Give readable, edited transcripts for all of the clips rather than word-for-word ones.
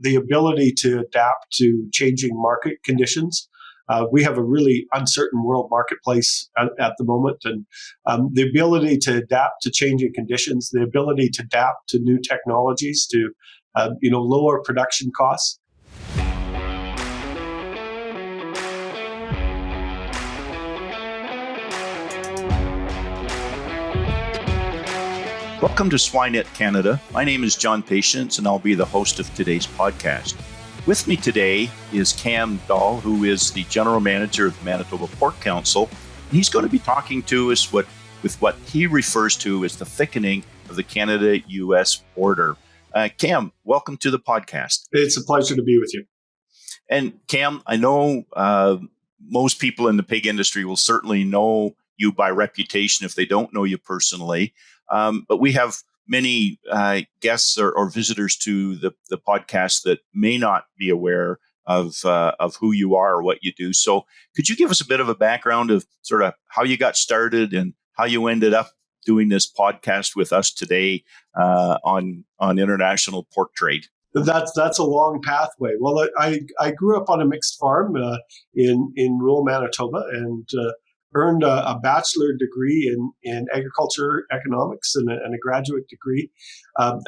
the ability to adapt to changing market conditions. We have a really uncertain world marketplace at the moment, and the ability to adapt to changing conditions, the ability to adapt to new technologies, to lower production costs. Welcome to SwineNet Canada. My name is John Patience, and I'll be the host of today's podcast. With me today is Cam Dahl, who is the General Manager of the Manitoba Pork Council. And he's going to be talking to us with what he refers to as the thickening of the Canada-U.S. border. Cam, welcome to the podcast. It's a pleasure to be with you. And Cam, I know most people in the pig industry will certainly know you by reputation if they don't know you personally. But we have many guests or visitors to the podcast that may not be aware of who you are or what you do. So could you give us a bit of a background of sort of how you got started and how you ended up doing this podcast with us today on international pork trade? That's a long pathway. Well, I grew up on a mixed farm in rural Manitoba and earned a bachelor degree in agriculture economics and a graduate degree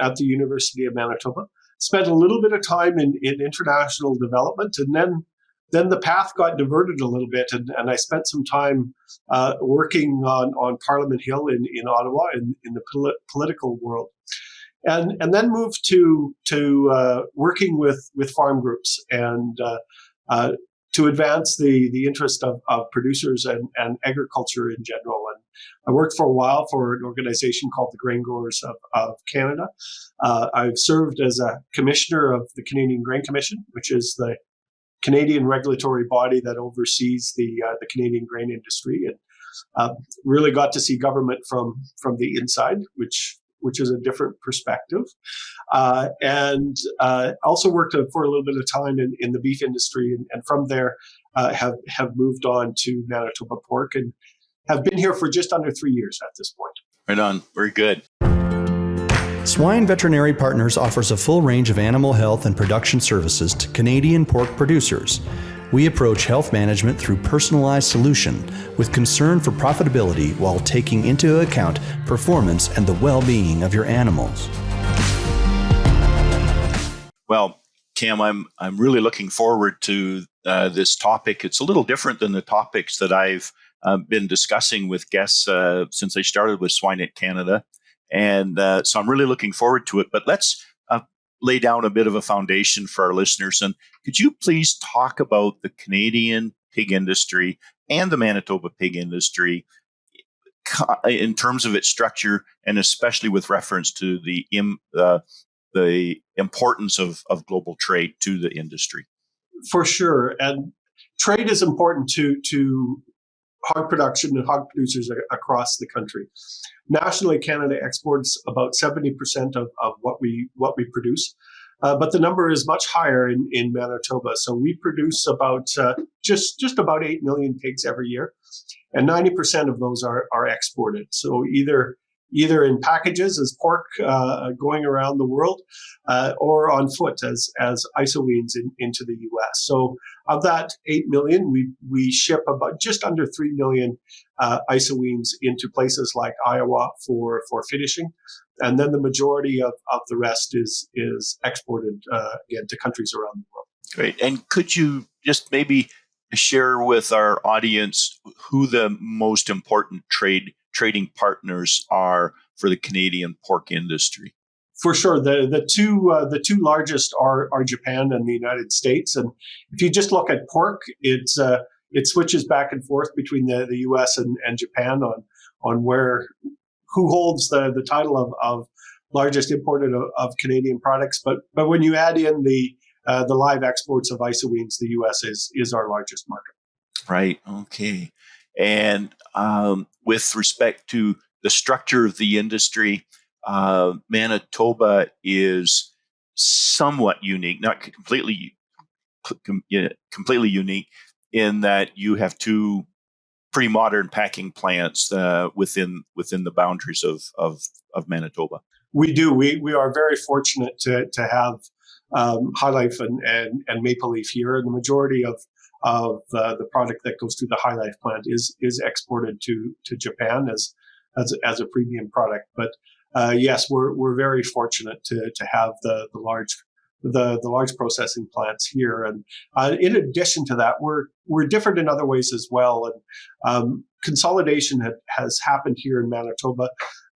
at the University of Manitoba. Spent a little bit of time in international development, and then the path got diverted a little bit, and I spent some time working on Parliament Hill in Ottawa in the political world, and then moved to working with farm groups and to advance the interest of producers and agriculture in general. And I worked for a while for an organization called the Grain Growers of Canada. I've served as a commissioner of the Canadian Grain Commission, which is the Canadian regulatory body that oversees the Canadian grain industry, and really got to see government from the inside, which is a different perspective. And also worked for a little bit of time in the beef industry, and from there have moved on to Manitoba Pork and have been here for just under 3 years at this point. Right on. Very good. Swine Veterinary Partners offers a full range of animal health and production services to Canadian pork producers. We approach health management through personalized solution with concern for profitability while taking into account performance and the well-being of your animals. Well, Cam, I'm really looking forward to this topic. It's a little different than the topics that I've been discussing with guests since I started with SwineNet Canada. And so I'm really looking forward to it. But let's lay down a bit of a foundation for our listeners. And could you please talk about the Canadian pig industry and the Manitoba pig industry in terms of its structure, and especially with reference to the importance of global trade to the industry? For sure. And trade is important to hog production and hog producers across the country. Nationally, Canada exports about 70% of what we produce, but the number is much higher in Manitoba. So we produce about just about 8 million pigs every year, and 90% of those are exported. So either in packages as pork going around the world, or on foot as isoweens into the U.S. So of that 8 million, we ship about just under 3 million isoweens into places like Iowa for finishing, and then the majority of the rest is exported again to countries around the world. Great. And could you just maybe share with our audience who the most important trading partners are for the Canadian pork industry? For sure, the two largest are Japan and the United States. And if you just look at pork, it switches back and forth between the U.S. and Japan on who holds the title of largest importer of Canadian products. But when you add in the live exports of isoweens, the U.S. is our largest market. Right. Okay. And with respect to the structure of the industry, Manitoba is somewhat unique, not completely unique, in that you have two pretty modern packing plants within the boundaries of Manitoba. We do. We are very fortunate to have High Life and Maple Leaf here, and the majority of the product that goes through the High Life plant is exported to Japan as a premium product. But yes, we're very fortunate to have the large processing plants here, and in addition to that, we're different in other ways as well. And consolidation has happened here in Manitoba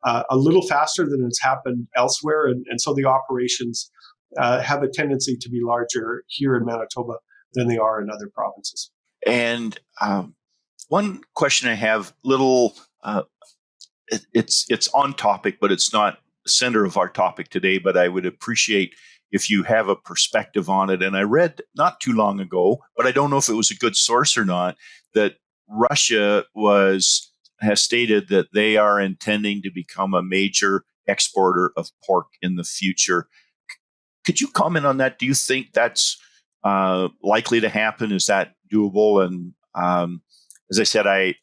a little faster than it's happened elsewhere, and so the operations have a tendency to be larger here in Manitoba than they are in other provinces. And one question I have, it's on topic, but it's not the center of our topic today, but I would appreciate if you have a perspective on it. And I read not too long ago, but I don't know if it was a good source or not, that Russia has stated that they are intending to become a major exporter of pork in the future. Could you comment on that? Do you think that's likely to happen? Is that doable? And as I said, I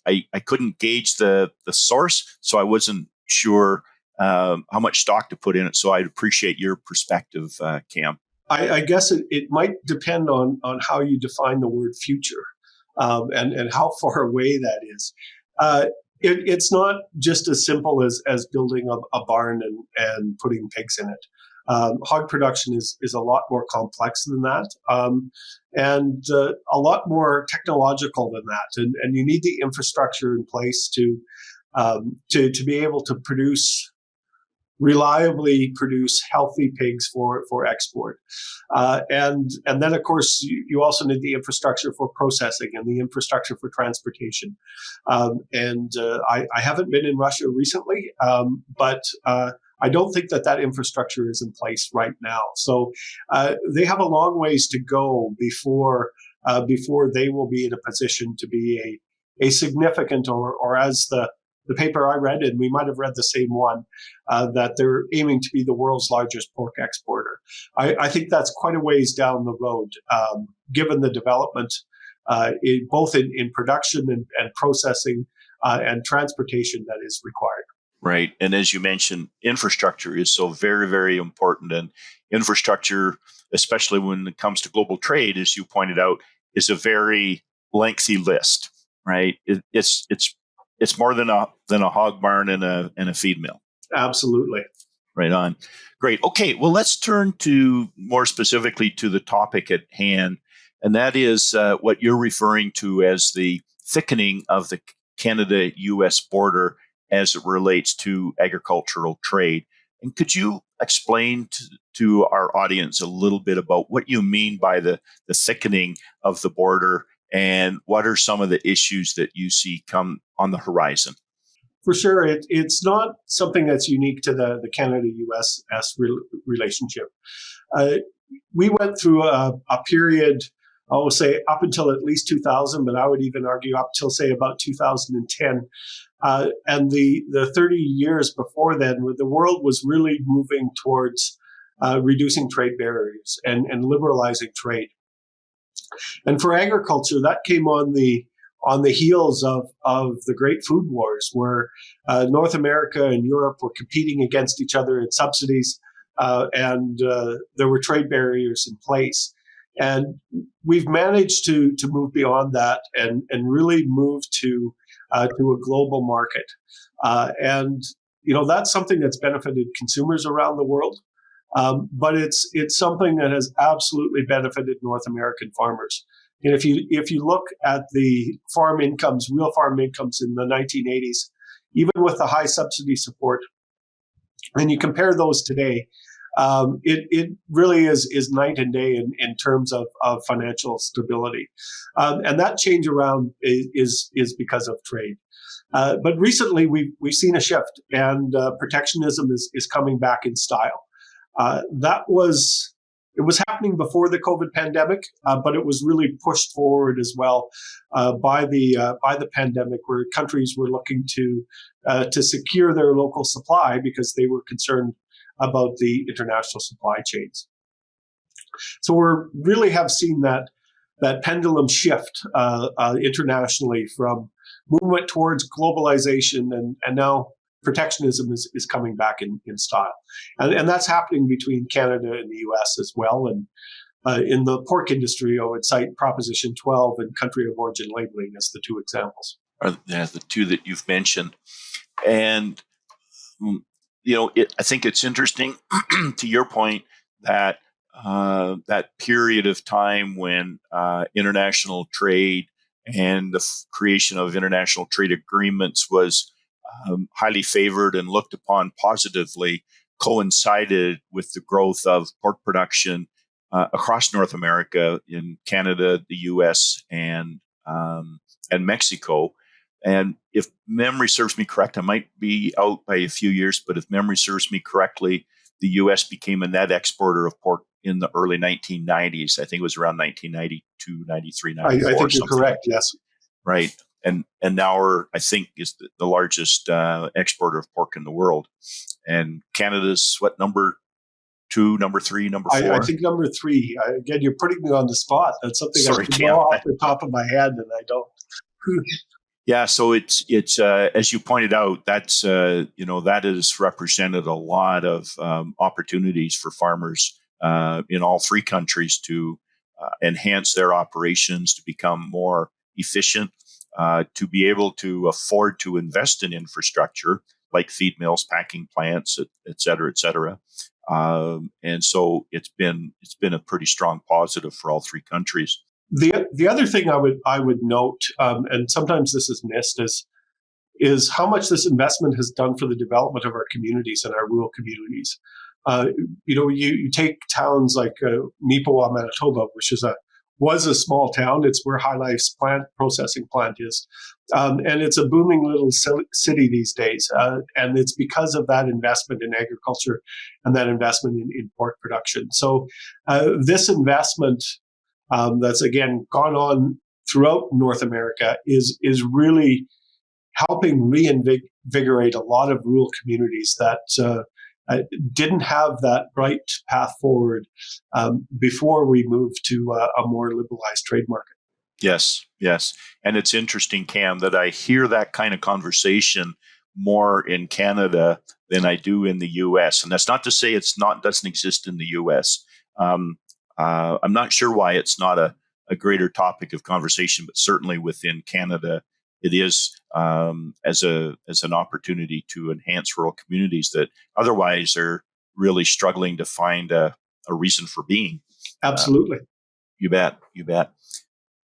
couldn't gauge the source, so I wasn't sure how much stock to put in it. So I'd appreciate your perspective, Cam. I guess it might depend on how you define the word future and how far away that is. It's not just as simple as building a barn and putting pigs in it. Hog production is a lot more complex than that, and a lot more technological than that. And you need the infrastructure in place to be able to reliably produce healthy pigs for export. And then, of course, you also need the infrastructure for processing and the infrastructure for transportation. I haven't been in Russia recently, but I don't think that infrastructure is in place right now. So they have a long ways to go before they will be in a position to be a significant, or as the paper I read, and we might have read the same one, that they're aiming to be the world's largest pork exporter. I think that's quite a ways down the road, given the development both in production and processing and transportation that is required. Right. And as you mentioned, infrastructure is so very, very important. And infrastructure, especially when it comes to global trade, as you pointed out, is a very lengthy list, right? It's more than a hog barn and a feed mill. Absolutely. Right on. Great. Okay. Well, let's turn to more specifically to the topic at hand. And that is what you're referring to as the thickening of the Canada-US border as it relates to agricultural trade. And could you explain to our audience a little bit about what you mean by the thickening of the border, and what are some of the issues that you see come on the horizon? For sure, it's not something that's unique to the Canada-US relationship. We went through a period, I will say up until at least 2000, but I would even argue up till, say, about 2010. And the 30 years before then, the world was really moving towards reducing trade barriers and liberalizing trade. And for agriculture, that came on the heels of the great food wars, where North America and Europe were competing against each other in subsidies, and there were trade barriers in place. And we've managed to move beyond that and really move to a global market. And that's something that's benefited consumers around the world. But it's something that has absolutely benefited North American farmers. And if you look at the real farm incomes in the 1980s, even with the high subsidy support, and you compare those today, it really is night and day in terms of financial stability. And that change around is because of trade. But recently we've seen a shift, and protectionism is coming back in style. It was happening before the COVID pandemic, but it was really pushed forward as well by the pandemic, where countries were looking to secure their local supply because they were concerned about the international supply chains. So we really have seen that pendulum shift internationally from movement towards globalization and now protectionism is coming back in style. And that's happening between Canada and the US as well. And in the pork industry, I would cite Proposition 12 and country of origin labeling as the two examples. The two that you've mentioned. And, I think it's interesting to your point that that period of time when international trade and the creation of international trade agreements was highly favored and looked upon positively coincided with the growth of pork production across North America, in Canada, the U.S., and Mexico. And if memory serves me correct, I might be out by a few years, but if memory serves me correctly, the U.S. became a net exporter of pork in the early 1990s. I think it was around 1992, 93, 94. I think you're correct, yes. Right. And now I think, is the largest exporter of pork in the world. And Canada's number 2, number 3, number 4? I think number 3. Again, you're putting me on the spot. That's something I should know off the top of my head, and I don't. Yeah, so it's as you pointed out, that's that has represented a lot of opportunities for farmers in all 3 countries to enhance their operations, to become more efficient, to be able to afford to invest in infrastructure like feed mills, packing plants, et cetera, et cetera. And so it's been a pretty strong positive for all 3 countries. The other thing I would note, and sometimes this is missed, is how much this investment has done for the development of our communities and our rural communities. You take towns like Neepawa, Manitoba, which was a small town. It's where High Life's processing plant is, and it's a booming little city these days. And it's because of that investment in agriculture and that investment in pork production. So this investment. That's again gone on throughout North America is really helping reinvigorate a lot of rural communities that didn't have that bright path forward before we moved to a more liberalized trade market. Yes. And it's interesting, Cam, that I hear that kind of conversation more in Canada than I do in the U.S. And that's not to say doesn't exist in the U.S. I'm not sure why it's not a greater topic of conversation, but certainly within Canada, it is as an opportunity to enhance rural communities that otherwise are really struggling to find a reason for being. Absolutely. You bet.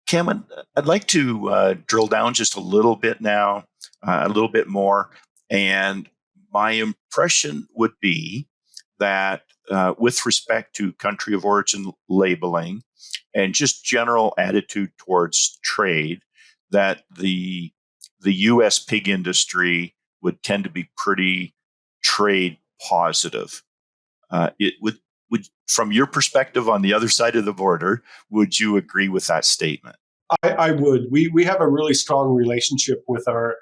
Cam, I'd like to drill down just a little bit now, a little bit more. And my impression would be that with respect to country of origin labeling and just general attitude towards trade, that the U.S. pig industry would tend to be pretty trade positive. It would, from your perspective on the other side of the border, would you agree with that statement? I would. We have a really strong relationship with our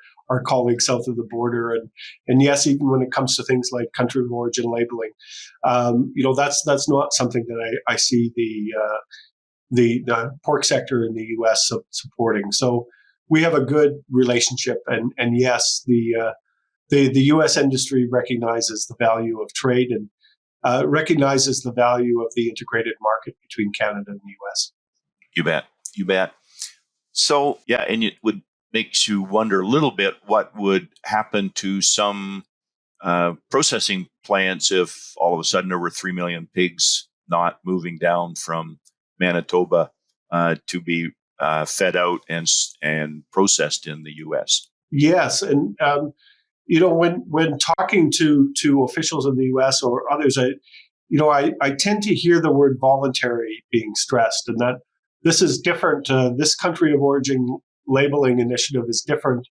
colleagues south of the border, and yes, even when it comes to things like country of origin labeling, that's not something that I see the pork sector in the U.S. supporting. So we have a good relationship, and yes, the U.S. industry recognizes the value of trade and recognizes the value of the integrated market between Canada and the U.S. You bet. So yeah, and it makes you wonder a little bit what would happen to some processing plants if all of a sudden there were 3 million pigs not moving down from Manitoba to be fed out and processed in the U.S. Yes, and when talking to officials in the U.S. or others, I tend to hear the word voluntary being stressed, and that this is different. This country of origin labeling initiative is different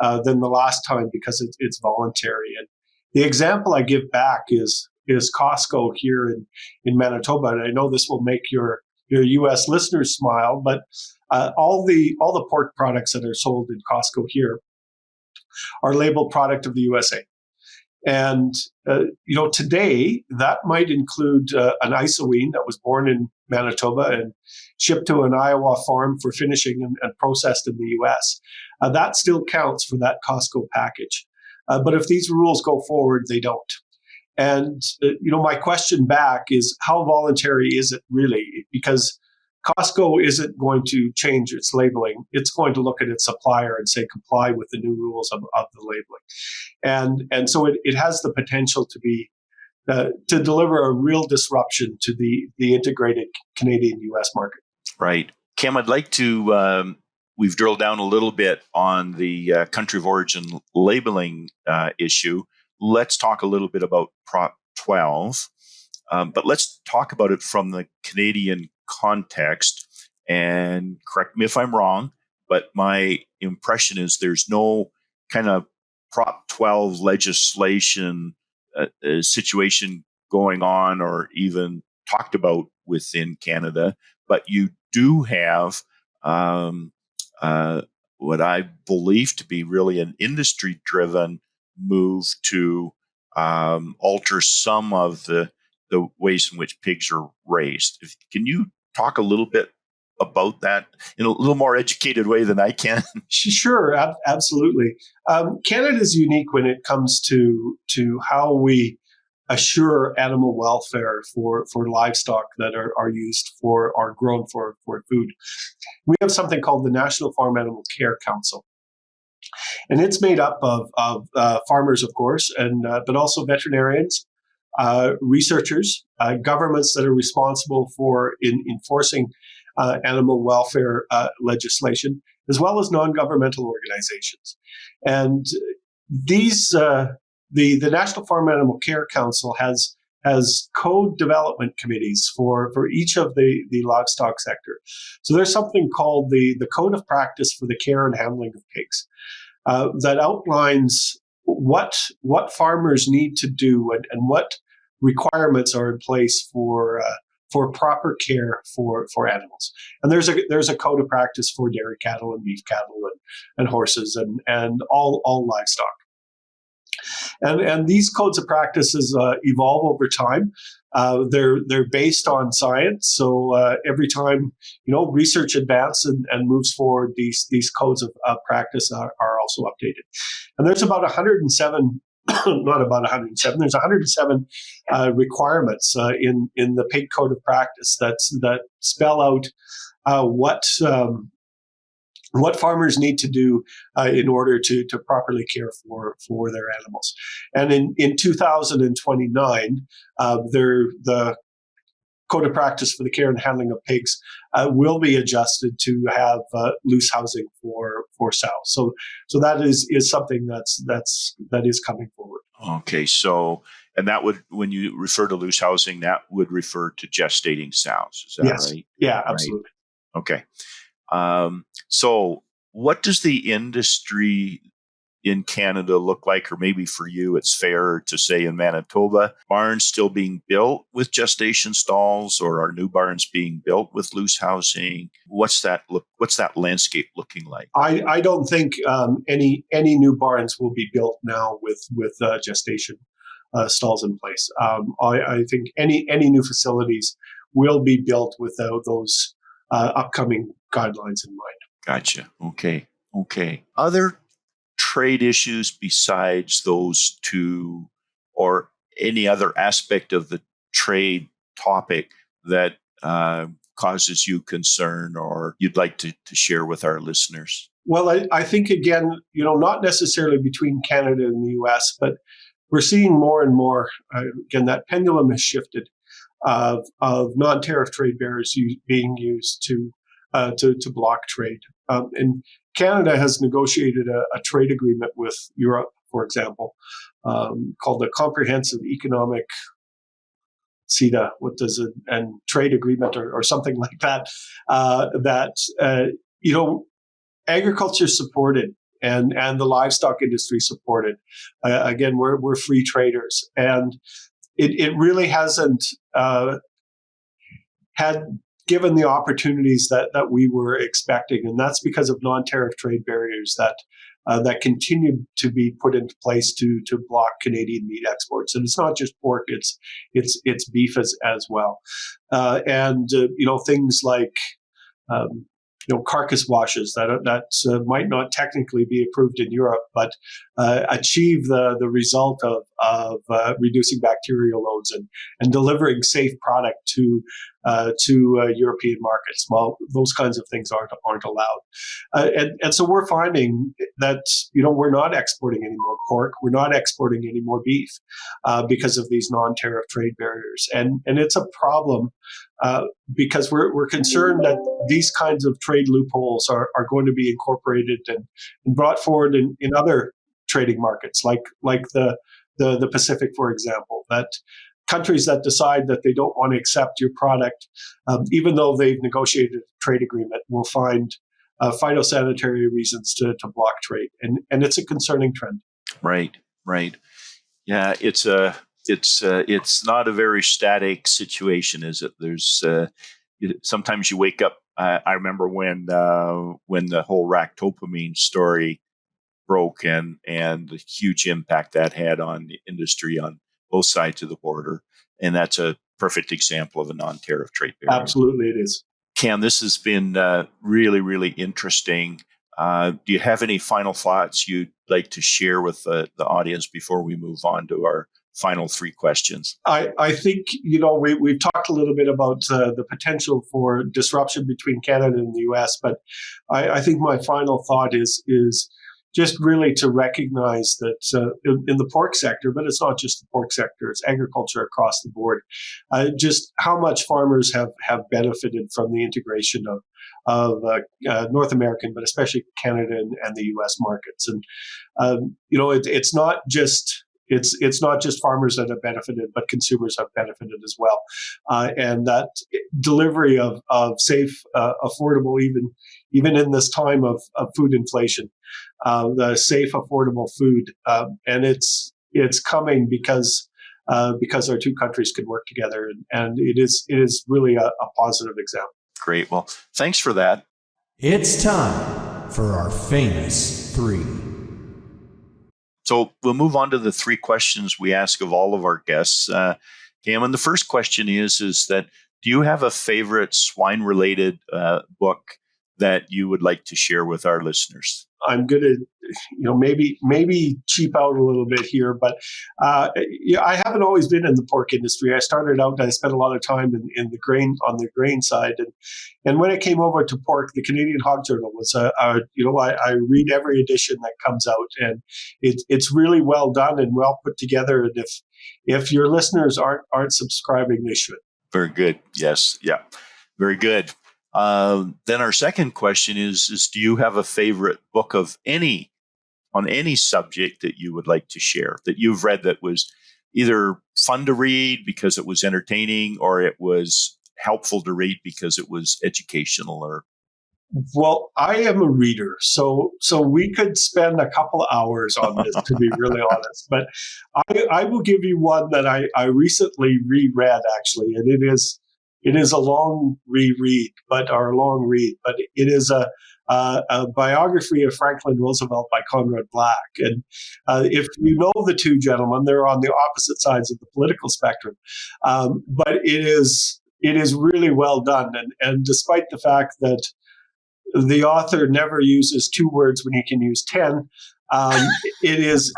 than the last time because it's voluntary. And the example I give back is Costco here in Manitoba, and I know this will make your U.S. listeners smile, but all the pork products that are sold in Costco here are labeled product of the USA. And today that might include an Isoween that was born in Manitoba and shipped to an Iowa farm for finishing and processed in the U.S. That still counts for that Costco package. But if these rules go forward, they don't. And my question back is, how voluntary is it really? Because Costco isn't going to change its labeling. It's going to look at its supplier and say, comply with the new rules of the labeling. And so it has the potential to be to deliver a real disruption to the integrated Canadian-U.S. market. Right. Cam, I'd like to, we've drilled down a little bit on the country of origin labeling issue. Let's talk a little bit about Prop 12, but let's talk about it from the Canadian context. And correct me if I'm wrong, but my impression is there's no kind of Prop 12 legislation situation going on or even talked about within Canada, but you do have what I believe to be really an industry-driven move to alter some of the ways in which pigs are raised. Can you talk a little bit about that in a little more educated way than I can? Sure, absolutely. Canada is unique when it comes to how we assure animal welfare for livestock that are used for or grown for food. We have something called the National Farm Animal Care Council, and it's made up of farmers, of course, and but also veterinarians, researchers, governments that are responsible for enforcing animal welfare legislation, as well as non-governmental organizations. And these, the National Farm Animal Care Council has code development committees for each of the livestock sector. So there's something called the Code of Practice for the Care and Handling of Pigs that outlines what farmers need to do and what requirements are in place for proper care for animals. And there's a code of practice for dairy cattle and beef cattle and horses and all livestock. And these codes of practices evolve over time. They're based on science. So every time research advances and moves forward, these codes of practice are also updated. And there's about 107. Not about 107. There's 107 requirements in the Pig Code of Practice that spell out what farmers need to do in order to properly care for their animals. And in 2029, the Code of Practice for the Care and Handling of Pigs will be adjusted to have loose housing for sows. So that is something that is coming forward. Okay, so and that would, when you refer to loose housing, that would refer to gestating sows. Is that yes. right? Yeah, absolutely. Right. Okay. So what does the industry in Canada look like? Or maybe for you, it's fair to say in Manitoba, barns still being built with gestation stalls, or are new barns being built with loose housing? What's that landscape looking like? I don't think any new barns will be built now with gestation stalls in place. I think any new facilities will be built with those upcoming guidelines in mind. Gotcha. Okay. Other trade issues besides those two, or any other aspect of the trade topic that causes you concern or you'd like to share with our listeners? Well, I think, again, not necessarily between Canada and the U.S., but we're seeing more and more, again, that pendulum has shifted of non-tariff trade barriers being used to block trade. And Canada has negotiated a trade agreement with Europe, for example, called the Comprehensive Economic CETA, and trade agreement or something like that. Agriculture supported and the livestock industry supported. Again, we're free traders, and it really hasn't had given the opportunities that we were expecting, and that's because of non-tariff trade barriers that continue to be put into place to block Canadian meat exports. And it's not just pork; it's beef as well, and things like carcass washes that might not technically be approved in Europe, but achieve the result of reducing bacterial loads and delivering safe product to European markets. Well, those kinds of things aren't allowed, and so we're finding that we're not exporting any more pork, we're not exporting any more beef because of these non-tariff trade barriers, and it's a problem because we're concerned that these kinds of trade loopholes are going to be incorporated and brought forward in other trading markets, like the Pacific, for example, that countries that decide that they don't want to accept your product, even though they've negotiated a trade agreement, will find phytosanitary reasons to block trade, and it's a concerning trend. Right. Yeah, it's not a very static situation, is it? There's sometimes you wake up. I remember when the whole ractopamine story broke and the huge impact that had on the industry on both sides of the border. And that's a perfect example of a non-tariff trade barrier. Absolutely, it is. Cam, this has been really, really interesting. Do you have any final thoughts you'd like to share with the audience before we move on to our final three questions? I think, we've talked a little bit about the potential for disruption between Canada and the U.S., but I think my final thought is just really to recognize that in the pork sector, but it's not just the pork sector, it's agriculture across the board, just how much farmers have benefited from the integration of North American, but especially Canada and the U.S. markets. And, it's not just... It's not just farmers that have benefited, but consumers have benefited as well. And that delivery of safe, affordable, even in this time of food inflation, the safe, affordable food, and it's coming because our two countries can work together, and it is really a positive example. Great. Well, thanks for that. It's time for our famous three. So we'll move on to the three questions we ask of all of our guests. Cam, and the first question is that do you have a favorite swine-related book that you would like to share with our listeners? I'm going to, maybe cheap out a little bit here, but I haven't always been in the pork industry. I started out, I spent a lot of time on the grain side, and when it came over to pork, the Canadian Hog Journal was I read every edition that comes out, and it's really well done and well put together. And if your listeners aren't subscribing, they should. Very good. Yes. Yeah. Very good. Then our second question is do you have a favorite book on any subject that you would like to share that you've read that was either fun to read because it was entertaining, or it was helpful to read because it was educational? Or Well, I am a reader, so we could spend a couple of hours on this, to be really honest. But I will give you one that I recently reread, actually, and it is a long read, but it is a biography of Franklin Roosevelt by Conrad Black. And if you know the two gentlemen, they're on the opposite sides of the political spectrum. But it is really well done. And despite the fact that the author never uses two words when he can use 10, it is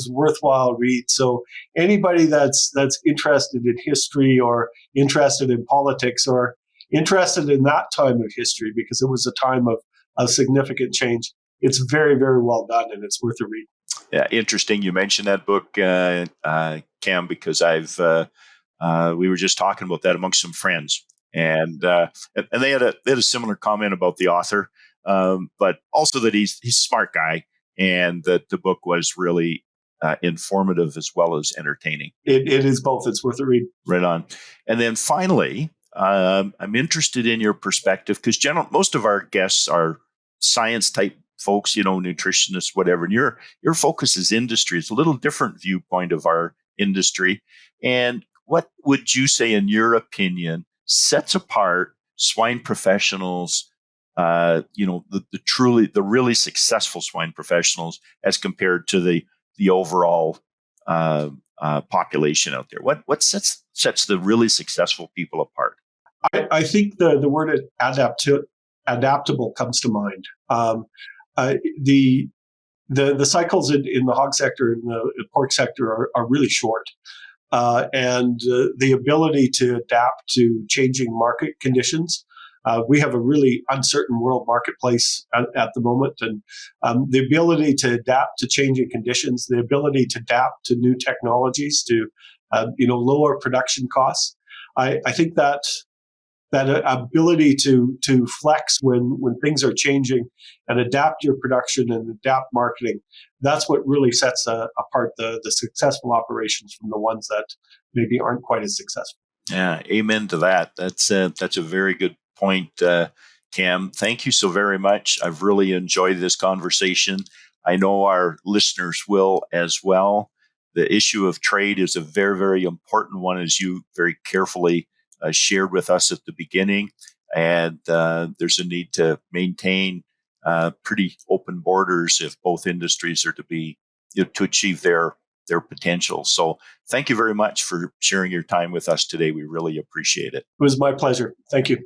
worthwhile read. So anybody that's interested in history, or interested in politics, or interested in that time of history, because it was a time of significant change, it's very, very well done, and it's worth a read. Yeah, interesting. You mentioned that book, Cam, because we were just talking about that amongst some friends, and they had a similar comment about the author. But also that he's a smart guy, and that the book was really informative as well as entertaining. It is both. It's worth a read. Right on. And then finally, I'm interested in your perspective, because most of our guests are science type folks, nutritionists, whatever. And your focus is industry. It's a little different viewpoint of our industry. And what would you say, in your opinion, sets apart swine professionals, the really successful swine professionals, as compared to the overall population out there? What sets the really successful people apart? I think the word adaptable comes to mind. The cycles in the hog sector and the pork sector are really short. And the ability to adapt to changing market conditions. We have a really uncertain world marketplace at the moment, and the ability to adapt to changing conditions, the ability to adapt to new technologies, to lower production costs. I think that ability to flex when things are changing and adapt your production and adapt marketing, that's what really sets apart the successful operations from the ones that maybe aren't quite as successful. Yeah, amen to that. That's a very good point, Cam. Thank you so very much. I've really enjoyed this conversation. I know our listeners will as well. The issue of trade is a very, very important one, as you very carefully shared with us at the beginning. And there's a need to maintain pretty open borders if both industries are to be to achieve their potential. So thank you very much for sharing your time with us today. We really appreciate it. It was my pleasure. Thank you.